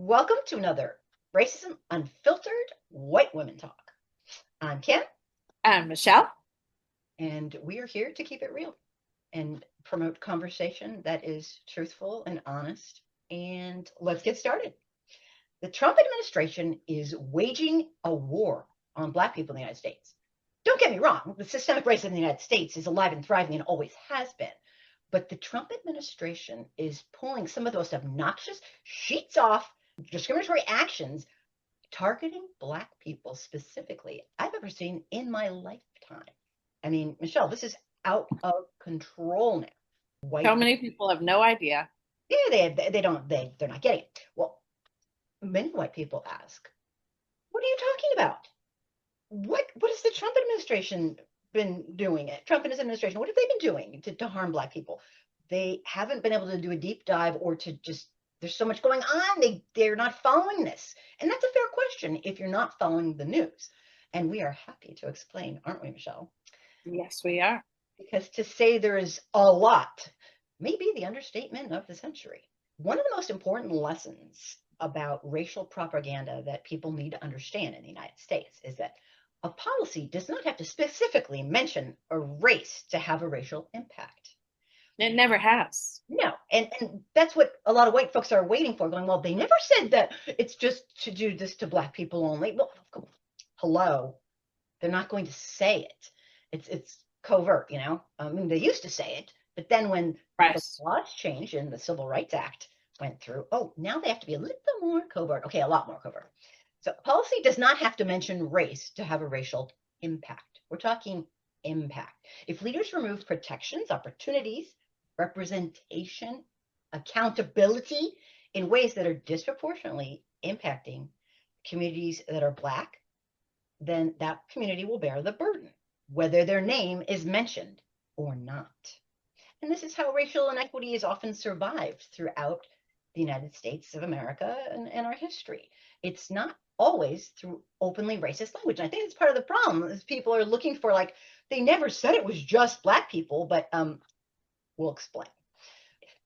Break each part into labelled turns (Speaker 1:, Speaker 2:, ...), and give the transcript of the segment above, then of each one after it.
Speaker 1: Welcome to another Racism Unfiltered White Women Talk. I'm Kim,
Speaker 2: And Michelle.
Speaker 1: and we are here to keep it real and promote conversation that is truthful and honest. And let's get started. The Trump administration is waging a war on Black people in the United States. Don't get me wrong, the systemic racism in the United States is alive and thriving and always has been. But the Trump administration is pulling some of the most obnoxious sheets off discriminatory actions targeting Black people specifically I've ever seen in my lifetime. I mean, Michelle, this is out of control now.
Speaker 2: So
Speaker 1: White,
Speaker 2: many people have no idea.
Speaker 1: yeah, they're not getting it. Well, many white people ask, "What are you talking about? What has the Trump administration been doing? Trump and his administration, what have they been doing to harm Black people?" They haven't been able to do a deep dive or to just there's so much going on. They're not following this. And that's a fair question if you're not following the news. And we are happy to explain, aren't we, Michelle?
Speaker 2: Yes, we are.
Speaker 1: Because to say there is a lot may be the understatement of the century. One of the most important lessons about racial propaganda that people need to understand in the United States is that a policy does not have to specifically mention a race to have a racial impact.
Speaker 2: It never has.
Speaker 1: No, and that's what a lot of white folks are waiting for, going, well, they never said that it's just to do this to Black people only. Well, hello, they're not going to say it. It's covert, you know. I mean, they used to say it, but then when the
Speaker 2: Right.
Speaker 1: laws changed and the Civil Rights Act went through, oh, now they have to be a little more covert. Okay, a lot more covert. So policy does not have to mention race to have a racial impact. We're talking impact. If leaders remove protections, opportunities, representation, accountability in ways that are disproportionately impacting communities that are Black, then that community will bear the burden, whether their name is mentioned or not. And this is how racial inequity has often survived throughout the United States of America and our history. It's not always through openly racist language. And I think it's part of the problem is people are looking for like, they never said it was just Black people, but we'll explain.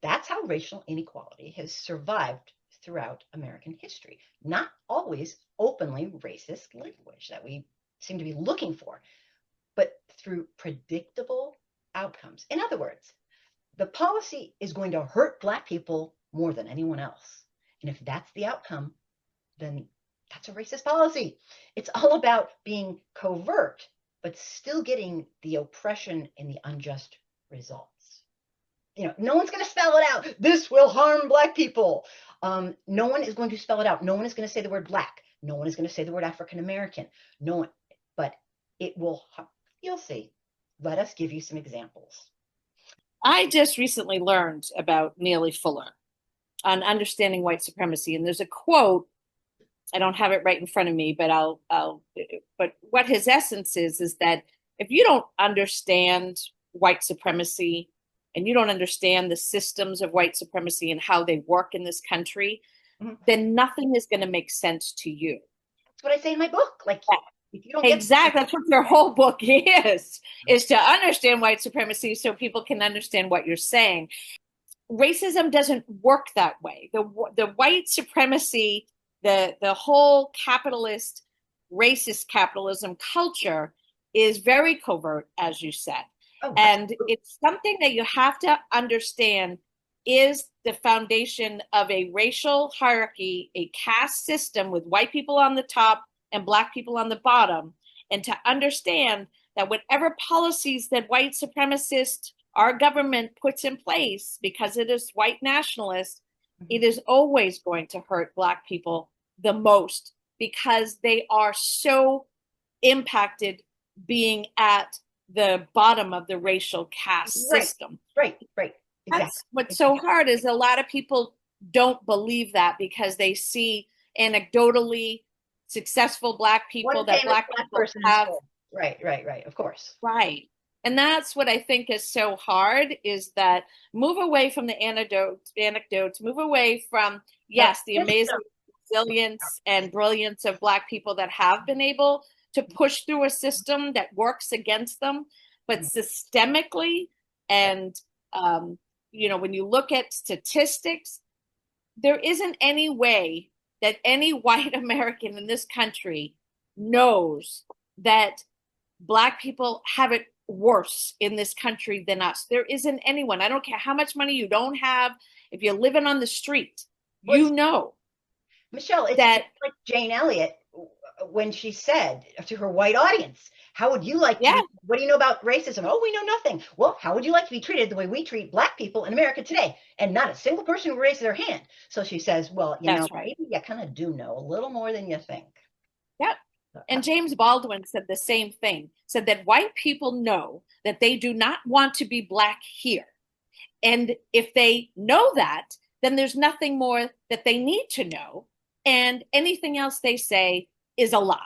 Speaker 1: That's how racial inequality has survived throughout American history. Not always openly racist language that we seem to be looking for, but through predictable outcomes. In other words, the policy is going to hurt Black people more than anyone else. And if that's the outcome, then that's a racist policy. It's all about being covert, but still getting the oppression and the unjust results. You know, no one's going to spell it out. This will harm Black people. No one is going to spell it out. No one is going to say the word Black. No one is going to say the word African American. No one, but it will, you'll see. Let us give you some examples.
Speaker 2: I just recently learned about Neely Fuller on understanding white supremacy. And there's a quote, I don't have it right in front of me, but but what his essence is that if you don't understand white supremacy and you don't understand the systems of white supremacy and how they work in this country,
Speaker 1: Mhm.
Speaker 2: then nothing is going to make sense to you.
Speaker 1: That's what I say in my book. Like, if you don't get
Speaker 2: Exactly. That's what your whole book is to understand white supremacy so people can understand what you're saying. Racism doesn't work that way. The white supremacy, the whole capitalist, racist capitalism culture is very covert, as you said.
Speaker 1: oh,
Speaker 2: And it's something that you have to understand is the foundation of a racial hierarchy, a caste system with white people on the top and Black people on the bottom. And to understand that whatever policies that white supremacists, our government puts in place, because it is white nationalist, it is always going to hurt Black people the most because they are so impacted being at the bottom of the racial caste
Speaker 1: right,
Speaker 2: system.
Speaker 1: right, right. Exactly.
Speaker 2: That's what's so hard is a lot of people don't believe that because they see anecdotally successful Black people
Speaker 1: One
Speaker 2: that
Speaker 1: famous
Speaker 2: Black
Speaker 1: Black
Speaker 2: people
Speaker 1: person is
Speaker 2: have.
Speaker 1: good. Right, right, right. Of course.
Speaker 2: Right. And that's what I think is so hard is that move away from the anecdotes, move away from, yes, the amazing resilience and brilliance of Black people that have been able to push through a system that works against them, but systemically and when you look at statistics, there isn't any way that any white American in this country knows that Black people have it worse in this country than us. There isn't anyone. I don't care how much money you don't have. If you're living on the street, you know
Speaker 1: Michelle, it's
Speaker 2: that.
Speaker 1: just like Jane Elliott when she said to her white audience, how would you like to
Speaker 2: Yeah,
Speaker 1: be, what do you know about racism? Oh, we know nothing. Well, how would you like to be treated the way we treat Black people in America today? And not a single person raised their hand. So she says, well,
Speaker 2: that's right.
Speaker 1: maybe you kind of do know a little more than you think.
Speaker 2: Yeah. And James Baldwin said the same thing, said that white people know that they do not want to be Black here. And if they know that, then there's nothing more that they need to know. And anything else they say is a lie.